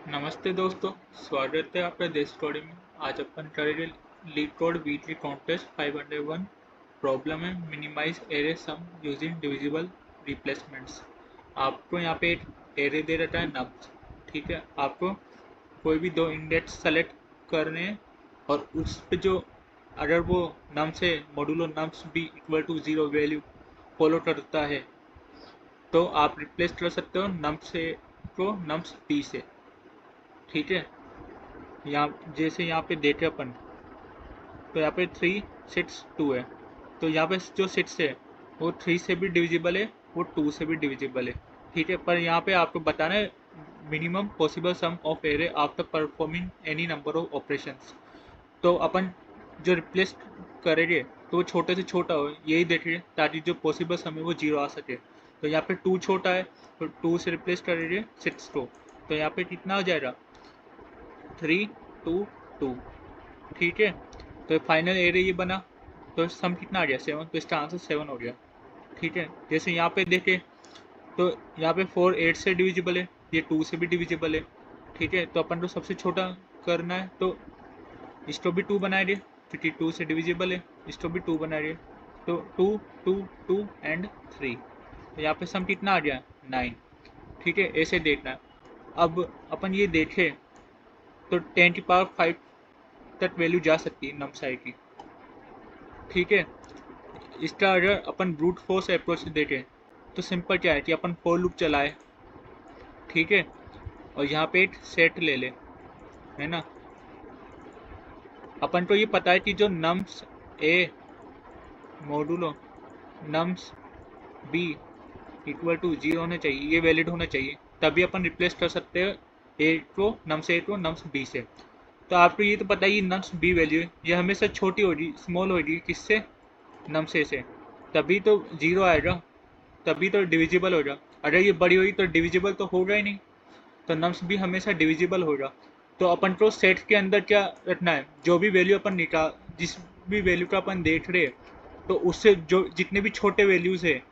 नमस्ते दोस्तों, स्वागत है आपका देश स्टोरी में। आज अपन करेंगे leet code weekly contest 501। Problem है मिनिमाइज एरे सम यूजिंग डिविजिबल रिप्लेसमेंट्स। आपको यहाँ पे एक एरे दे रखा है नब्स। ठीक है, आपको कोई भी दो इंडेक्स सेलेक्ट करने हैं और उस पे जो अगर वो नम से modulo nums B equal to 0 value follow करता है तो आप रिप्लेस कर सकते हो नम्स से को नम्स बी से। ठीक है, यहाँ जैसे यहाँ पे देखे अपन तो यहाँ पे 3 6 2 है। तो यहाँ पे जो 6 है वो 3 से भी डिविजिबल है, वो 2 से भी डिविजिबल है। ठीक है, पर यहाँ पे आपको बताना है minimum possible sum of array after performing any number of operations. तो अपन जो रिप्लेस करेंगे तो वो छोटे से छोटा हो, यही देखेंगे ताकि जो पॉसिबल सम है वो 0 आ सके। तो यहाँ पे 2 छोटा है तो 2 से रिप्लेस करेंगे 6 को, तो यहाँ पे कितना हो जाएगा 3 2 2। ठीक है, तो फाइनल एरे ये बना। तो सम कितना आ गया 7, तो इसका आंसर 7 हो गया। ठीक है, जैसे यहाँ पे देखे तो यहाँ पे 4 8 से डिविजिबल है, ये 2 से भी डिविजिबल है। ठीक है, तो अपन को सबसे छोटा करना है तो इसको भी 2 बनाए दिए, क्योंकि 2 से डिविजिबल है। इसको भी 2 बनाए दिए, तो 2 2 2 एंड 3। तो यहाँ पे सम कितना आ गया 9। ठीक है, ऐसे देखना है। अब अपन ये देखें तो 10 की पावर 5 तक वैल्यू जा सकती है नम साइड की। ठीक है, इसका अगर अपन ब्रूट फोर्स अप्रोच से देखें तो सिंपल क्या है कि अपन फॉर लूप चलाए। ठीक है, और यहाँ पे एक सेट ले ले, है ना। अपन को ये पता है कि जो nums A modulo nums B equal to 0 होना चाहिए, ये वैलिड होना चाहिए, तभी अपन रिप्लेस कर सकते हैं ए को नम्स ए को नम्स बी से। तो आपको ये तो पता ही नम्स बी वैल्यू है, ये हमेशा छोटी होगी, स्मॉल होगी किससे, नम्स ए से, तभी तो 0 आएगा, तभी तो डिविजिबल होगा। अगर ये बड़ी हुई तो डिविजिबल तो होगा ही नहीं, तो नम्स भी हमेशा डिविजिबल होगा। तो अपन को सेट के अंदर क्या रखना है, जो भी वैल्यू अपन निकाल, जिस भी वैल्यू का अपन देख रहे हैं तो उससे जो जितने भी छोटे वैल्यूज़ है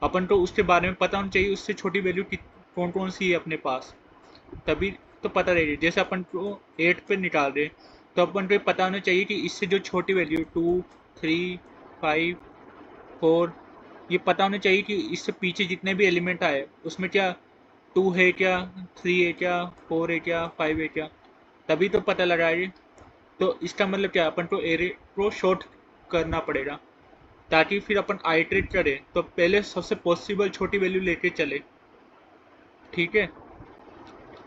अपन को उसके बारे में पता होना चाहिए, उससे छोटी वैल्यू कौन कौन सी है अपने पास, तभी तो पता रहेगी। जैसे अपन को 8 पे निकाल रहे तो अपन को ये पता होना चाहिए कि इससे जो छोटी वैल्यू 2 3 5 4, ये पता होना चाहिए कि इससे पीछे जितने भी एलिमेंट आए उसमें क्या 2 है, क्या 3 है, क्या 4 है, क्या 5 है, क्या, तभी तो पता लगाएगी। तो इसका मतलब क्या, अपन को एरे को शॉर्ट करना पड़ेगा ताकि फिर अपन आइटरेट करें तो पहले सबसे पॉसिबल छोटी वैल्यू लेके चले। ठीक है,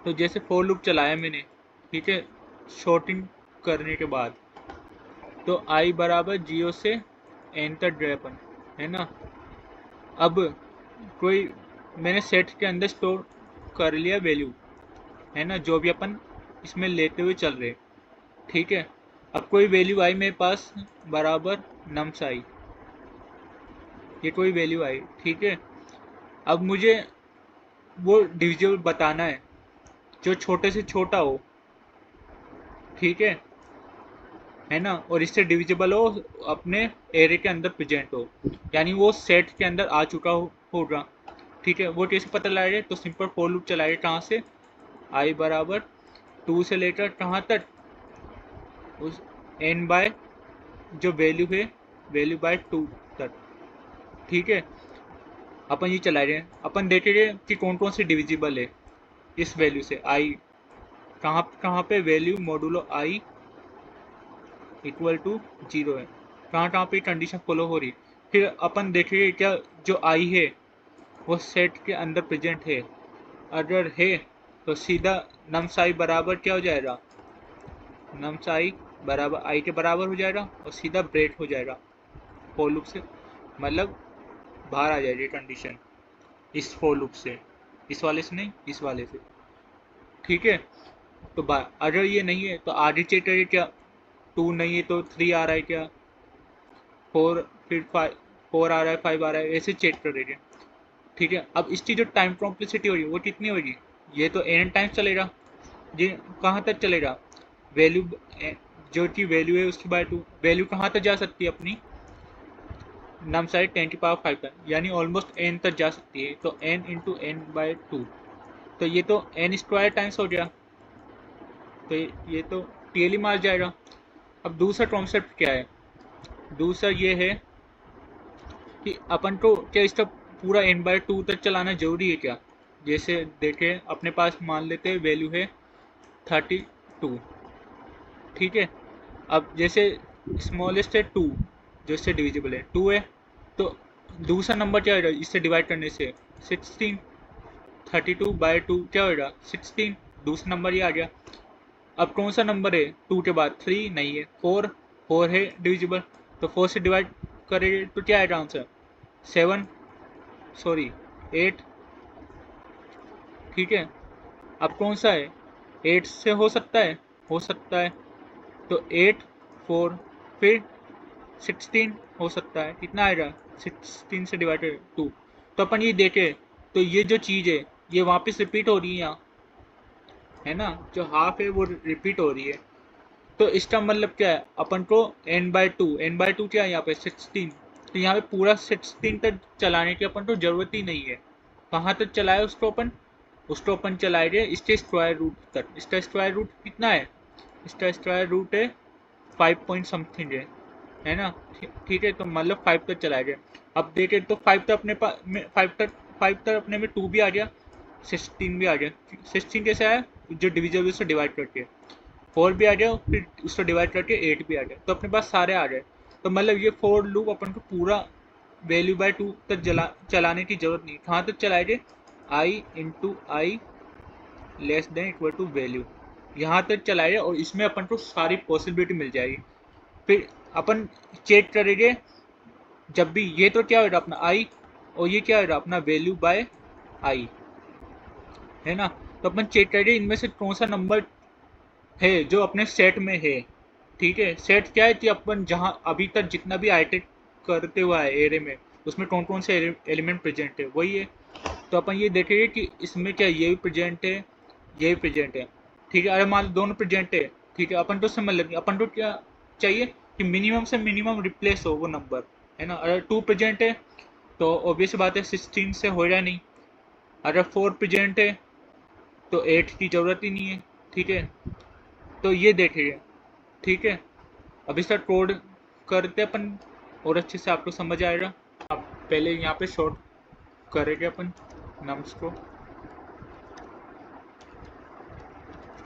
तो जैसे फॉर लूप चलाया मैंने, ठीक है, शॉर्टिंग करने के बाद तो i बराबर 0 से n तक गए अपन, है ना। अब कोई मैंने सेट के अंदर स्टोर कर लिया वैल्यू, है ना, जो भी अपन इसमें लेते हुए चल रहे। ठीक है, अब कोई वैल्यू आई मेरे पास बराबर नम्स आई, ये कोई वैल्यू आई। ठीक है, अब मुझे वो डिविजिबल बताना है जो छोटे से छोटा हो। ठीक है ना, और इससे डिविजिबल हो, अपने एरे के अंदर प्रेजेंट हो, यानी वो सेट के अंदर आ चुका होगा। ठीक है, वो कैसे पता लगाए, तो सिंपल फॉर लूप चलाए, कहाँ से, आई बराबर 2 से लेकर कहाँ तक, उस n बाय जो वैल्यू है वैल्यू बाय 2 तक। ठीक है, अपन ये चला रहे हैं, अपन देखेंगे कि कौन कौन से डिविजिबल है इस वैल्यू से। आई कहाँ कहाँ पे value modulo i equal to 0 है, कहाँ कहाँ पे कंडीशन फॉलो हो रही। फिर अपन देखेंगे क्या जो आई है वो सेट के अंदर प्रेजेंट है, अगर है तो सीधा नम्स आई बराबर क्या हो जाएगा, नम्स आई बराबर आई के बराबर हो जाएगा और सीधा ब्रेक हो जाएगा फॉर लूप से, मतलब बाहर आ जाएगी कंडीशन इस फॉर लूप से, इस वाले से नहीं, इस वाले से। ठीक है, तो अगर ये नहीं है तो आगे चेक करिए, क्या 2 नहीं है तो 3 आ रहा है, क्या 4, फिर 5 4 आ रहा है, 5 आ रहा है, ऐसे चेक कर रहिए। ठीक है, अब इसकी जो टाइम कॉम्प्लेक्सिटी हो रही है वो कितनी होगी, ये तो n टाइम्स चलेगा, ये कहाँ तक चलेगा, वैल्यू जो की वैल्यू है उसकी बाय 2, वैल्यू कहाँ तक जा सकती है अपनी नम साइड 10 की पावर 5 तक, यानी ऑलमोस्ट n तक जा सकती है, तो n इंटू एन बाय 2, तो ये तो n स्क्वायर टाइम्स हो गया। तो ये तो टीएलई मार जाएगा। अब दूसरा कॉन्सेप्ट क्या है, दूसरा ये है कि अपन को क्या इसका पूरा n/2 तक चलाना जरूरी है क्या। जैसे देखें अपने पास मान लेते हैं वैल्यू है 32, ठीक है। अब जैसे स्मॉलेस्ट है 2, जो इससे डिविजिबल है 2 है, तो दूसरा नंबर क्या होगा इससे डिवाइड करने से 16। 32/2 क्या होगा 16, दूसरा नंबर ये आ गया। अब कौन सा नंबर है 2 के बाद 3 नहीं है, 4 है डिविजिबल, तो 4 से डिवाइड करेंगे तो क्या आएगा आंसर 7, सॉरी 8, ठीक है। अब कौन सा है 8 से हो सकता है, हो सकता है, तो 8 4 फिर 16 हो सकता है, कितना आएगा 16 से डिवाइडेड 2। तो अपन ये देखें तो ये जो चीज़ है ये वापस रिपीट हो रही है यहाँ, है ना, जो हाफ है वो रिपीट हो रही है। तो इसका मतलब क्या है, अपन को n/2 क्या है यहाँ पे 16, तो यहाँ पे पूरा 16 तक चलाने की अपन को जरूरत ही नहीं है। कहाँ तक चलाए उसको अपन चलाएंगे इसके स्क्वायर रूट तक। इसका स्क्वायर रूट कितना है, इसका स्क्वायर रूट है 5 पॉइंट समथिंग है ना, ठीक है। तो मतलब 5 तक चलाएंगे। अब देखें तो 5 तक अपने पास 5 तक अपने में 2 भी आ गया, 16 भी आ गया। 16 कैसे आया, जो डिविजिबल से डिवाइड करके 4 भी आ गया, फिर उसको डिवाइड करके 8 भी आ गया, तो अपने पास सारे आ गए। तो मतलब ये फॉर लूप अपन को पूरा वैल्यू/2 तक चलाने की जरूरत नहीं। कहाँ तक चलाएंगे i less than equal to value, यहाँ तक चलाएंगे और इसमें अपन को सारी पॉसिबिलिटी मिल जाएगी। फिर अपन चेक करेंगे जब भी ये तो क्या होगा अपना i और ये क्या होगा अपना वैल्यू/i, है ना। तो अपन चेक करेंगे इनमें से कौन सा नंबर है जो अपने सेट में है, ठीक है। सेट क्या है कि अपन जहाँ अभी तक जितना भी आइटरेट करते हुआ है एरे में उसमें कौन कौन से एलिमेंट प्रेजेंट है वही है। तो अपन ये देखेंगे कि इसमें क्या ये भी प्रेजेंट है, ये भी प्रेजेंट है, ठीक है। अरे मान लो दोनों प्रेजेंट है, ठीक है। अपन तो समझ लगे, अपन को क्या चाहिए कि मिनिमम से मिनिमम रिप्लेस हो वो नंबर, है ना। अगर 2 प्रेजेंट है तो ऑब्वियस बात है 16 से हो रहा नहीं। अगर 4 प्रेजेंट है तो 8 की जरूरत ही नहीं है, ठीक है। तो ये देखिए, ठीक है। अभी सर कोड करते अपन और अच्छे से आपको समझ आएगा। अब पहले यहाँ पे शॉर्ट करेंगे अपन नम्स को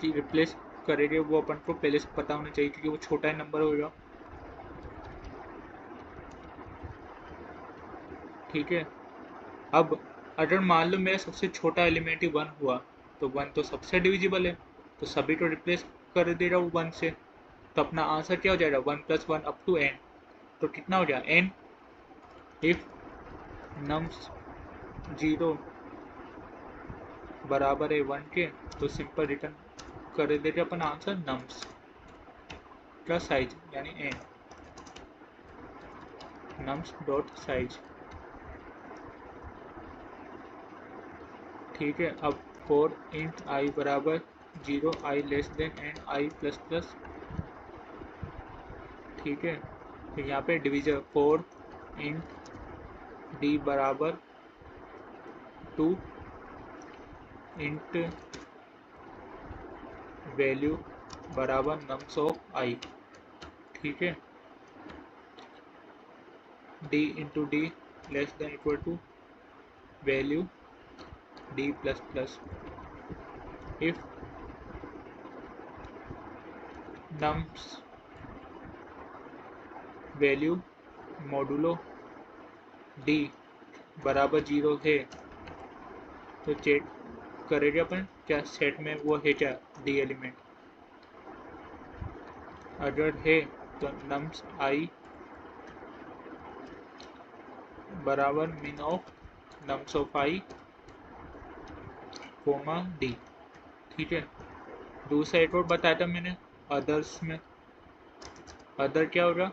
कि रिप्लेस करेंगे, वो अपन को पहले से पता होना चाहिए क्योंकि वो छोटा ही नंबर होगा, ठीक है। अब अगर मान लो मेरा सबसे छोटा एलिमेंट ही 1 हुआ तो 1 तो सबसे डिविजिबल है, तो सभी को रिप्लेस कर दे रहा हूँ 1 से। तो अपना आंसर क्या हो जाएगा 1 + 1 अप टू n। तो कितना हो जाएगा n इफ नम्स 0 बराबर है 1 के, तो सिंपल रिटर्न कर देते अपन आंसर नम्स का साइज यानी n, नम्स डॉट साइज, ठीक है। अब फॉर इंट i बराबर 0 i less then n i plus plus, ठीक है। तो यहाँ पे डिवीजन फॉर इंट d बराबर 2 इंट वैल्यू बराबर नम्स ऑफ i, ठीक है। d into D less than equal to value d plus plus if nums value modulo d बराबर 0 है तो चेक करेंगे अपन क्या सेट में वो है क्या d एलिमेंट। अगर है तो नम्स i बराबर min of nums of i comma d, ठीक है। दूसरा एक और बताया था मैंने अदर्स में, अदर क्या होगा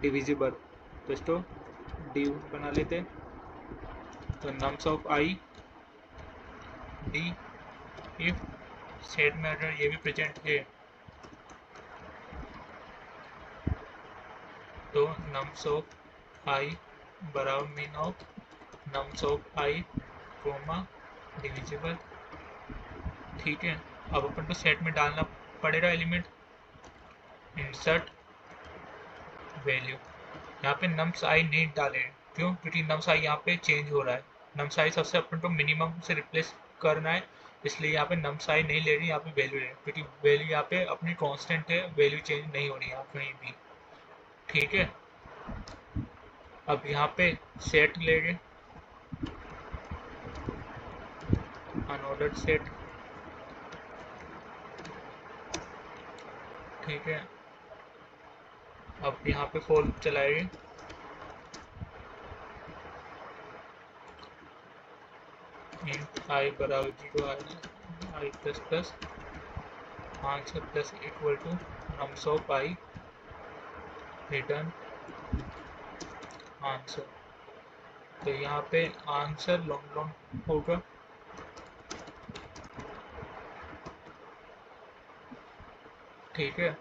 डिविजिबल, तो इसको डी बना लेते हैं। तो nums of i d if set में अगर ये भी प्रेजेंट है तो नम्स ऑफ i बराबर min of nums of i comma divisible, ठीक है। अब अपन को सेट में डालना पड़ेगा एलिमेंट, इंसर्ट वैल्यू। यहाँ पे नम्स आई नहीं डाले, क्यों? क्योंकि नम्स आई यहाँ पे चेंज हो रहा है, नम्स आई सबसे अपन को मिनिमम से रिप्लेस करना है, इसलिए यहाँ पे नम्स आई नहीं ले रही, यहाँ पे वैल्यू ले, क्योंकि वैल्यू यहाँ पे अपनी कांस्टेंट है, वैल्यू चेंज नहीं होनी यहाँ कहीं भी, ठीक है। अब यहाँ पे सेट ले रहे, अनऑर्डर्ड सेट, ठीक है। अब यहाँ पे फॉर चलाएंगे, इंट आई बराबर 0 i plus plus answer plus equal to nums of i return answer. तो यहाँ पे आंसर लॉन्ग लॉन्ग होगा, ठीक है।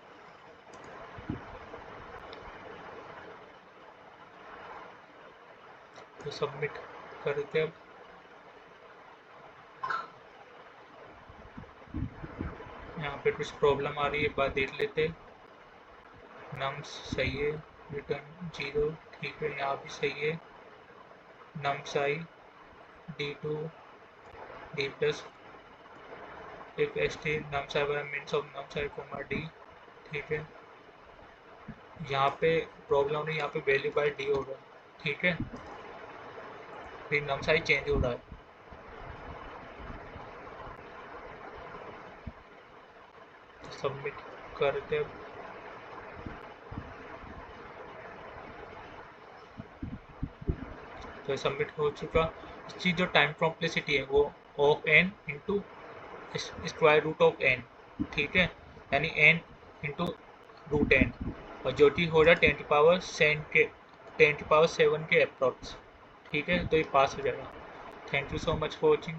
तो सबमिट करते, अब यहाँ पे कुछ प्रॉब्लम आ रही है, बात देख लेते। नम्स सही है, रिटर्न 0, ठीक है, यहाँ भी सही है। Nums I d2 d plus if st nums I bye means of nums I coma d, ठीक है। यहाँ पे प्रॉब्लम नहीं, यहाँ पे वैल्यू बाय d होगा, ठीक है, फिर नम्स आई चेंज हो रहा है। सबमिट करते, तो सबमिट हो चुका। इसकी जो टाइम कॉम्प्लेक्सिटी है वो of N into square root of N, ठीक है, यानी एन इंटू रूट एन, और जो कि हो रहा है 10 की पावर 7 के अप्रॉक्स, ठीक है। तो ये पास हो जाएगा। Thank you so much for watching.